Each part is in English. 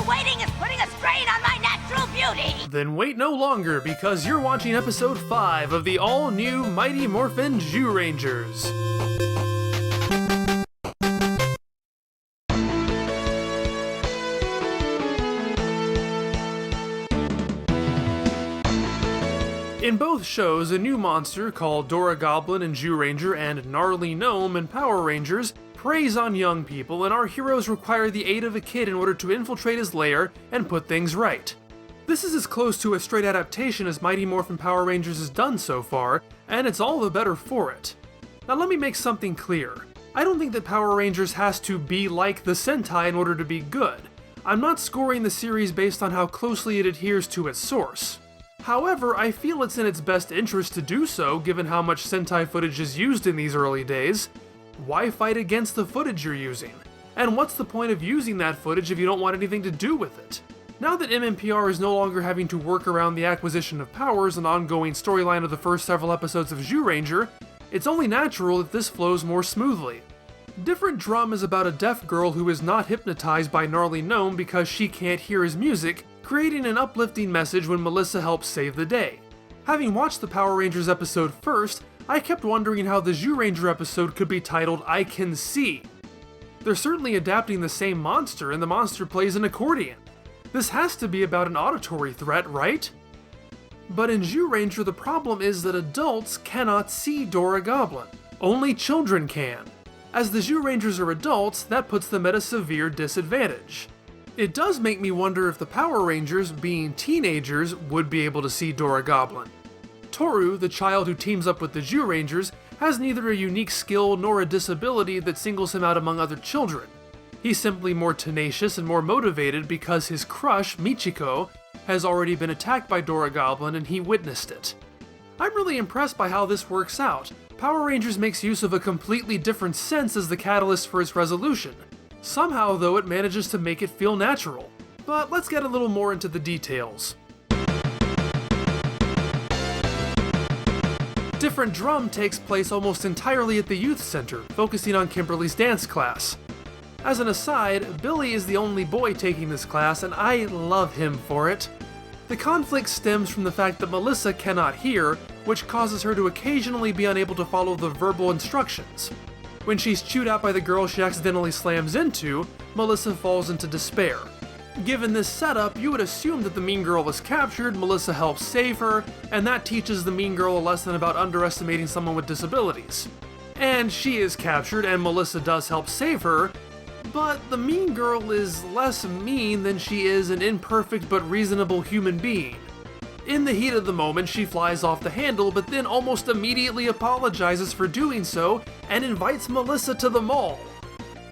waiting is putting a strain on my natural beauty! Then wait no longer, because you're watching episode 5 of the all-new Mighty Morphin Zyurangers. In both shows, a new monster called Dora Goblin in Zyuranger and Gnarly Gnome in Power Rangers preys on young people, and our heroes require the aid of a kid in order to infiltrate his lair and put things right. This is as close to a straight adaptation as Mighty Morphin Power Rangers has done so far, and it's all the better for it. Now let me make something clear. I don't think that Power Rangers has to be like the Sentai in order to be good. I'm not scoring the series based on how closely it adheres to its source. However, I feel it's in its best interest to do so given how much Sentai footage is used in these early days. Why fight against the footage you're using? And what's the point of using that footage if you don't want anything to do with it? Now that MMPR is no longer having to work around the acquisition of powers and ongoing storyline of the first several episodes of Zyuranger, it's only natural that this flows more smoothly. Different Drum is about a deaf girl who is not hypnotized by Gnarly Gnome because she can't hear his music, creating an uplifting message when Melissa helps save the day. Having watched the Power Rangers episode first, I kept wondering how the Zyuranger episode could be titled I Can See. They're certainly adapting the same monster, and the monster plays an accordion. This has to be about an auditory threat, right? But in Zyuranger, the problem is that adults cannot see Dora Goblin. Only children can. As the Zyurangers are adults, that puts them at a severe disadvantage. It does make me wonder if the Power Rangers, being teenagers, would be able to see Dora Goblin. Toru, the child who teams up with the Zyurangers, has neither a unique skill nor a disability that singles him out among other children. He's simply more tenacious and more motivated because his crush, Michiko, has already been attacked by Dora Goblin and he witnessed it. I'm really impressed by how this works out. Power Rangers makes use of a completely different sense as the catalyst for its resolution. Somehow, though, it manages to make it feel natural. But let's get a little more into the details. Different Drum takes place almost entirely at the youth center, focusing on Kimberly's dance class. As an aside, Billy is the only boy taking this class, and I love him for it. The conflict stems from the fact that Melissa cannot hear, which causes her to occasionally be unable to follow the verbal instructions. When she's chewed out by the girl she accidentally slams into, Melissa falls into despair. Given this setup, you would assume that the mean girl is captured, Melissa helps save her, and that teaches the mean girl a lesson about underestimating someone with disabilities. And she is captured, and Melissa does help save her, but the mean girl is less mean than she is an imperfect but reasonable human being. In the heat of the moment, she flies off the handle, but then almost immediately apologizes for doing so and invites Melissa to the mall.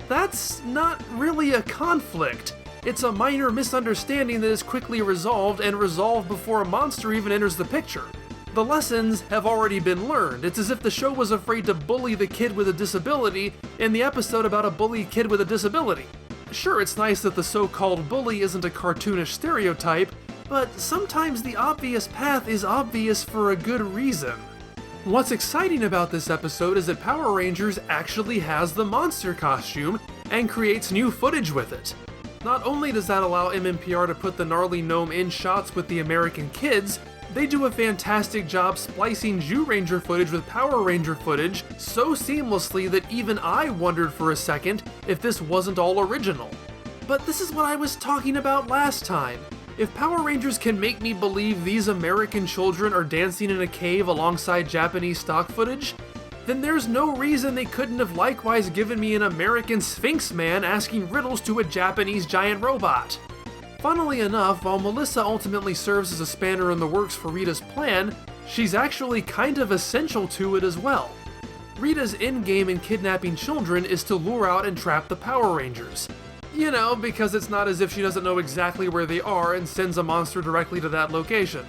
That's not really a conflict. It's a minor misunderstanding that is quickly resolved and resolved before a monster even enters the picture. The lessons have already been learned. It's as if the show was afraid to bully the kid with a disability in the episode about a bully kid with a disability. Sure, it's nice that the so-called bully isn't a cartoonish stereotype, but sometimes the obvious path is obvious for a good reason. What's exciting about this episode is that Power Rangers actually has the monster costume and creates new footage with it. Not only does that allow MMPR to put the Gnarly Gnome in shots with the American kids, they do a fantastic job splicing Zyuranger footage with Power Ranger footage so seamlessly that even I wondered for a second if this wasn't all original. But this is what I was talking about last time. If Power Rangers can make me believe these American children are dancing in a cave alongside Japanese stock footage, then there's no reason they couldn't have likewise given me an American Sphinx man asking riddles to a Japanese giant robot. Funnily enough, while Melissa ultimately serves as a spanner in the works for Rita's plan, she's actually kind of essential to it as well. Rita's endgame in kidnapping children is to lure out and trap the Power Rangers. You know, because it's not as if she doesn't know exactly where they are and sends a monster directly to that location.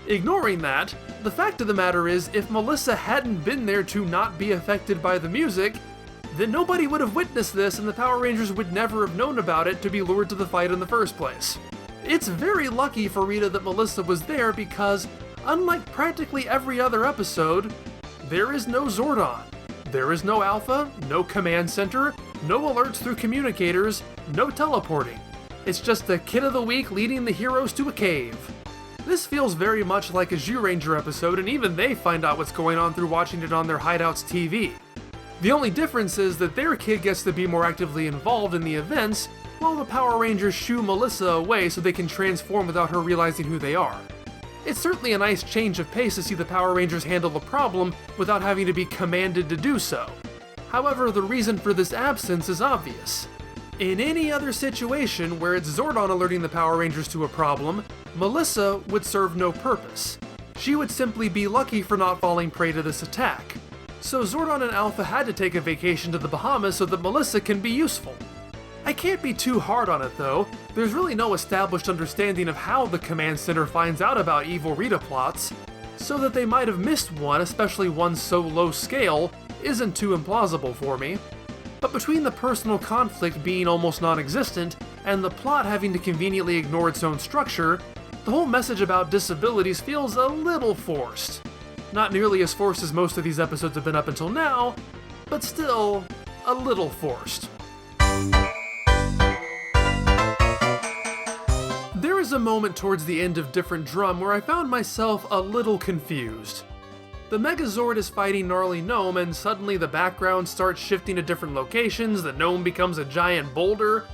Ignoring that, the fact of the matter is, if Melissa hadn't been there to not be affected by the music, then nobody would have witnessed this and the Power Rangers would never have known about it to be lured to the fight in the first place. It's very lucky for Rita that Melissa was there because, unlike practically every other episode, there is no Zordon. There is no Alpha, no command center, no alerts through communicators, no teleporting. It's just the kid of the week leading the heroes to a cave. This feels very much like a Zyuranger episode, and even they find out what's going on through watching it on their hideout's TV. The only difference is that their kid gets to be more actively involved in the events, while the Power Rangers shoo Melissa away so they can transform without her realizing who they are. It's certainly a nice change of pace to see the Power Rangers handle the problem without having to be commanded to do so. However, the reason for this absence is obvious. In any other situation where it's Zordon alerting the Power Rangers to a problem, Melissa would serve no purpose. She would simply be lucky for not falling prey to this attack. So Zordon and Alpha had to take a vacation to the Bahamas so that Melissa can be useful. I can't be too hard on it though. There's really no established understanding of how the command center finds out about evil Rita plots, so that they might have missed one, especially one so low scale, isn't too implausible for me. But between the personal conflict being almost non-existent, and the plot having to conveniently ignore its own structure, the whole message about disabilities feels a little forced. Not nearly as forced as most of these episodes have been up until now, but still a little forced. There is a moment towards the end of Different Drum where I found myself a little confused. The Megazord is fighting Gnarly Gnome, and suddenly the background starts shifting to different locations, the gnome becomes a giant boulder.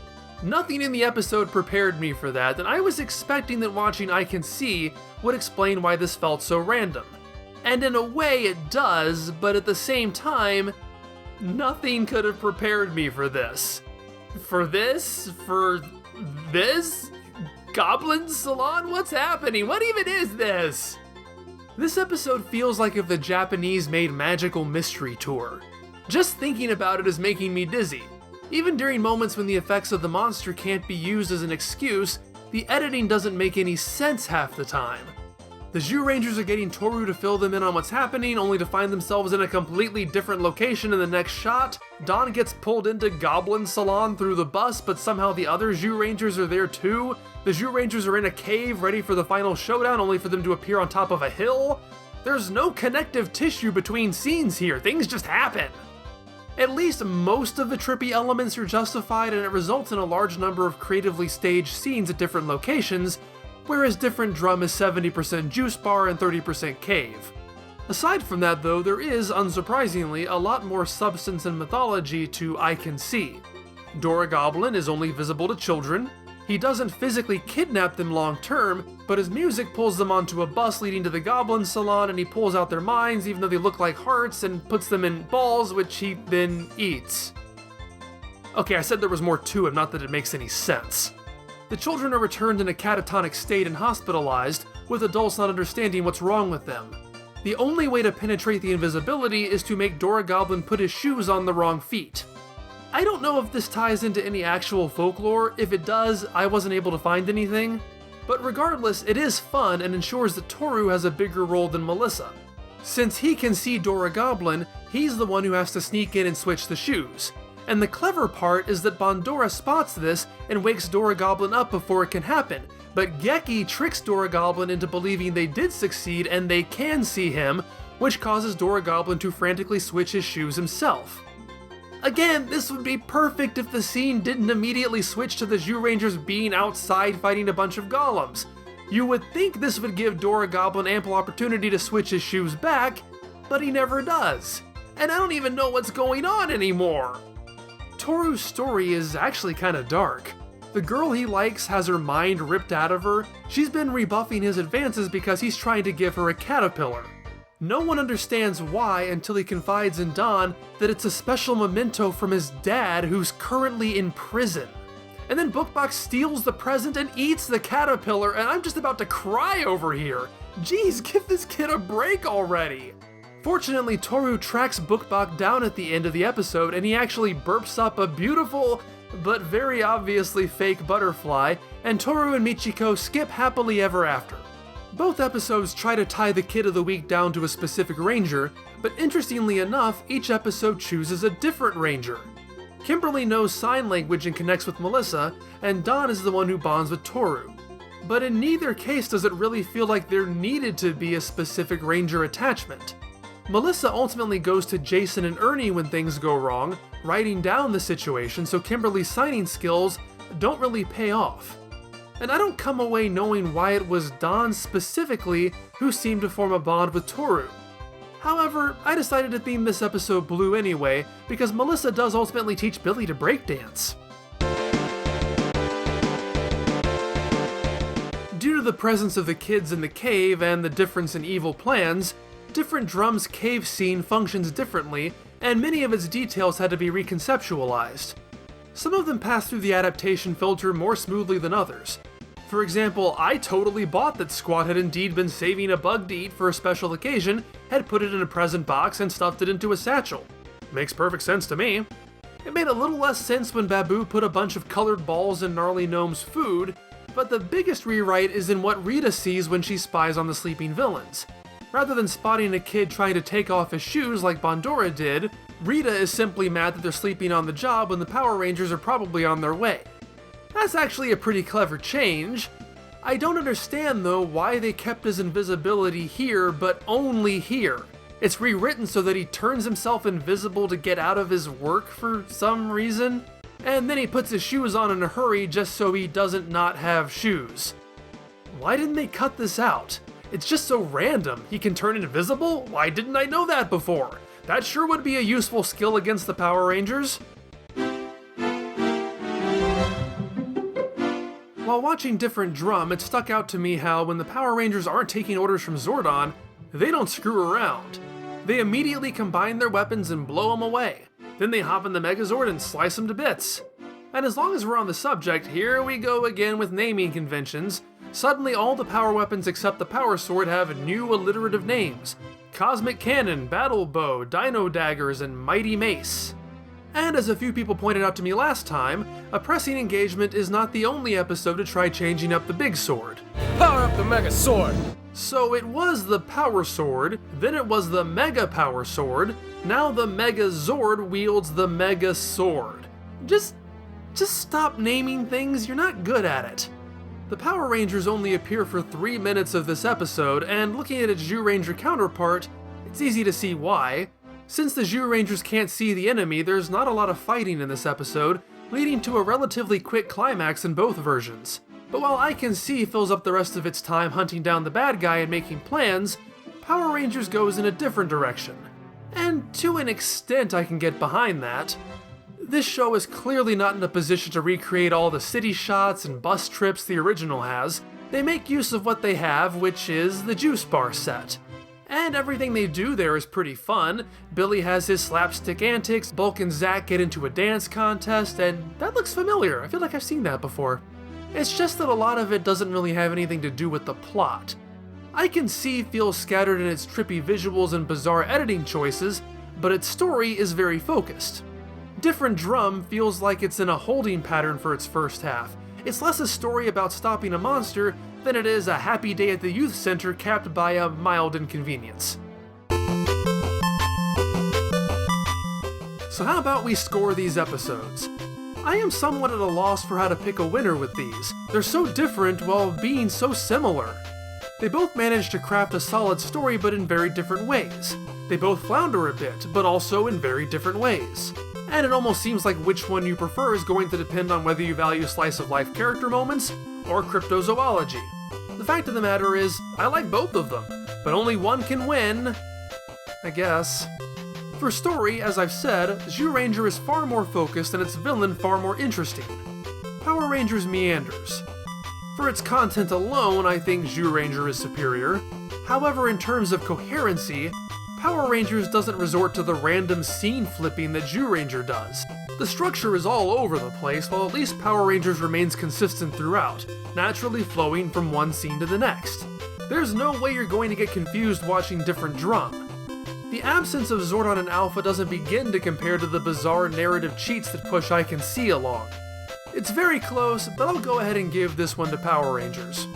Nothing in the episode prepared me for that, and I was expecting that watching I Can See would explain why this felt so random. And in a way it does, but at the same time, nothing could have prepared me for this. For this? For this? Goblin Salon? What's happening? What even is this? This episode feels like if the Japanese made Magical Mystery Tour. Just thinking about it is making me dizzy. Even during moments when the effects of the monster can't be used as an excuse, the editing doesn't make any sense half the time. The Zyurangers are getting Toru to fill them in on what's happening, only to find themselves in a completely different location in the next shot. Dawn gets pulled into Goblin Salon through the bus, but somehow the other Zyurangers are there too. The Zyurangers are in a cave ready for the final showdown, only for them to appear on top of a hill. There's no connective tissue between scenes here, things just happen. At least most of the trippy elements are justified, and it results in a large number of creatively staged scenes at different locations, whereas Different Drum is 70% juice bar and 30% cave. Aside from that though, there is, unsurprisingly, a lot more substance and mythology to I Can See. Dora Goblin is only visible to children. He doesn't physically kidnap them long term, but his music pulls them onto a bus leading to the Goblin Salon, and he pulls out their minds even though they look like hearts and puts them in balls, which he then eats. Okay, I said there was more to it, not that it makes any sense. The children are returned in a catatonic state and hospitalized, with adults not understanding what's wrong with them. The only way to penetrate the invisibility is to make Dora Goblin put his shoes on the wrong feet. I don't know if this ties into any actual folklore. If it does, I wasn't able to find anything. But regardless, it is fun and ensures that Toru has a bigger role than Melissa. Since he can see Dora Goblin, he's the one who has to sneak in and switch the shoes. And the clever part is that Bandora spots this and wakes Dora Goblin up before it can happen, but Geki tricks Dora Goblin into believing they did succeed and they can see him, which causes Dora Goblin to frantically switch his shoes himself. Again, this would be perfect if the scene didn't immediately switch to the Zyurangers being outside fighting a bunch of golems. You would think this would give Dora Goblin ample opportunity to switch his shoes back, but he never does. And I don't even know what's going on anymore. Toru's story is actually kinda dark. The girl he likes has her mind ripped out of her. She's been rebuffing his advances because he's trying to give her a caterpillar. No one understands why until he confides in Dawn that it's a special memento from his dad who's currently in prison. And then Bookbox steals the present and eats the caterpillar, and I'm just about to cry over here. Jeez, give this kid a break already! Fortunately, Toru tracks Bookbok down at the end of the episode, and he actually burps up a beautiful, but very obviously fake butterfly, and Toru and Michiko skip happily ever after. Both episodes try to tie the Kid of the Week down to a specific ranger, but interestingly enough, each episode chooses a different ranger. Kimberly knows sign language and connects with Melissa, and Dawn is the one who bonds with Toru. But in neither case does it really feel like there needed to be a specific ranger attachment. Melissa ultimately goes to Jason and Ernie when things go wrong, writing down the situation so Kimberly's signing skills don't really pay off. And I don't come away knowing why it was Don specifically who seemed to form a bond with Toru. However, I decided to theme this episode blue anyway, because Melissa does ultimately teach Billy to breakdance. Due to the presence of the kids in the cave and the difference in evil plans, Different Drum's cave scene functions differently, and many of its details had to be reconceptualized. Some of them pass through the adaptation filter more smoothly than others. For example, I totally bought that Squat had indeed been saving a bug to eat for a special occasion, had put it in a present box and stuffed it into a satchel. Makes perfect sense to me. It made a little less sense when Babu put a bunch of colored balls in Gnarly Gnome's food, but the biggest rewrite is in what Rita sees when she spies on the sleeping villains. Rather than spotting a kid trying to take off his shoes like Bondora did, Rita is simply mad that they're sleeping on the job when the Power Rangers are probably on their way. That's actually a pretty clever change. I don't understand though why they kept his invisibility here, but only here. It's rewritten so that he turns himself invisible to get out of his work for some reason, and then he puts his shoes on in a hurry just so he doesn't not have shoes. Why didn't they cut this out? It's just so random. He can turn invisible? Why didn't I know that before? That sure would be a useful skill against the Power Rangers. While watching Different Drum, it stuck out to me how when the Power Rangers aren't taking orders from Zordon, they don't screw around. They immediately combine their weapons and blow them away. Then they hop in the Megazord and slice them to bits. And as long as we're on the subject, here we go again with naming conventions. Suddenly all the power weapons except the Power Sword have new alliterative names. Cosmic Cannon, Battle Bow, Dino Daggers, and Mighty Mace. And as a few people pointed out to me last time, a pressing engagement is not the only episode to try changing up the big sword. Power up the megazord! So it was the Power Sword, then it was the Mega Power Sword, now the Megazord wields the Mega Sword. Just stop naming things, you're not good at it. The Power Rangers only appear for 3 minutes of this episode, and looking at its Zyuranger counterpart, it's easy to see why. Since the Zyurangers can't see the enemy, there's not a lot of fighting in this episode, leading to a relatively quick climax in both versions. But while I Can See fills up the rest of its time hunting down the bad guy and making plans, Power Rangers goes in a different direction. And to an extent I can get behind that. This show is clearly not in a position to recreate all the city shots and bus trips the original has. They make use of what they have, which is the juice bar set. And everything they do there is pretty fun. Billy has his slapstick antics, Bulk and Zack get into a dance contest, and that looks familiar. I feel like I've seen that before. It's just that a lot of it doesn't really have anything to do with the plot. I Can See feels scattered in its trippy visuals and bizarre editing choices, but its story is very focused. Different Drum feels like it's in a holding pattern for its first half. It's less a story about stopping a monster than it is a happy day at the youth center capped by a mild inconvenience. So how about we score these episodes? I am somewhat at a loss for how to pick a winner with these. They're so different while being so similar. They both manage to craft a solid story but in very different ways. They both flounder a bit, but also in very different ways. And it almost seems like which one you prefer is going to depend on whether you value slice-of-life character moments or cryptozoology. The fact of the matter is, I like both of them, but only one can win, I guess. For story, as I've said, Zyuranger is far more focused and its villain far more interesting. Power Rangers meanders. For its content alone, I think Zyuranger is superior. However, in terms of coherency, Power Rangers doesn't resort to the random scene flipping that Zyuranger does. The structure is all over the place, while at least Power Rangers remains consistent throughout, naturally flowing from one scene to the next. There's no way you're going to get confused watching Different Drum. The absence of Zordon and Alpha doesn't begin to compare to the bizarre narrative cheats that push I Can See along. It's very close, but I'll go ahead and give this one to Power Rangers.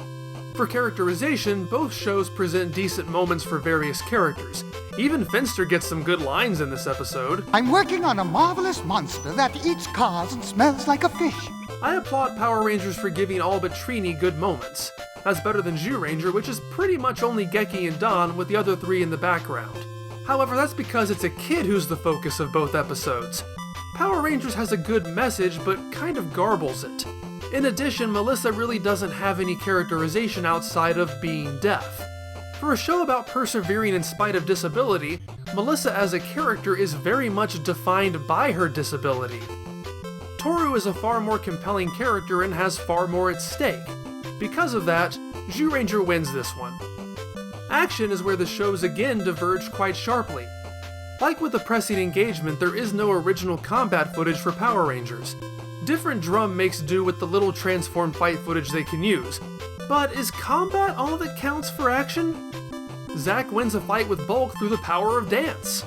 For characterization, both shows present decent moments for various characters. Even Finster gets some good lines in this episode. I'm working on a marvelous monster that eats cars and smells like a fish. I applaud Power Rangers for giving all but Trini good moments. That's better than Zyuranger, which is pretty much only Geki and Don with the other three in the background. However, that's because it's a kid who's the focus of both episodes. Power Rangers has a good message, but kind of garbles it. In addition, Melissa really doesn't have any characterization outside of being deaf. For a show about persevering in spite of disability, Melissa as a character is very much defined by her disability. Toru is a far more compelling character and has far more at stake. Because of that, Zyuranger wins this one. Action is where the shows again diverge quite sharply. Like with the pressing engagement, there is no original combat footage for Power Rangers. Different drum makes do with the little transformed fight footage they can use. But is combat all that counts for action? Zack wins a fight with Bulk through the power of dance.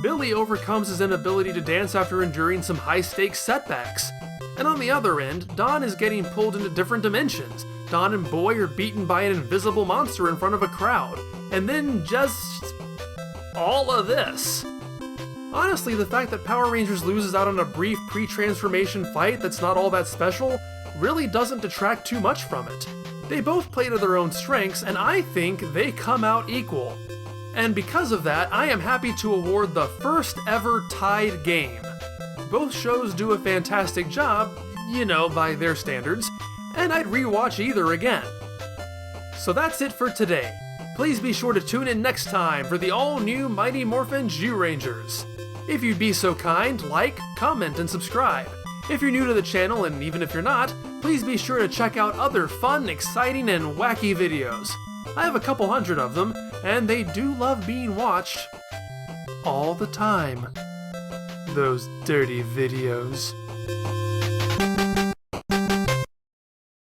Billy overcomes his inability to dance after enduring some high-stakes setbacks. And on the other end, Don is getting pulled into different dimensions. Don and Boy are beaten by an invisible monster in front of a crowd. And then just all of this. Honestly, the fact that Power Rangers loses out on a brief pre-transformation fight that's not all that special really doesn't detract too much from it. They both play to their own strengths, and I think they come out equal. And because of that, I am happy to award the first ever tied game. Both shows do a fantastic job, you know, by their standards, and I'd rewatch either again. So that's it for today. Please be sure to tune in next time for the all-new Mighty Morphin Zyurangers. If you'd be so kind, like, comment, and subscribe. If you're new to the channel, and even if you're not, please be sure to check out other fun, exciting, and wacky videos. I have a couple hundred of them, and they do love being watched all the time. Those dirty videos.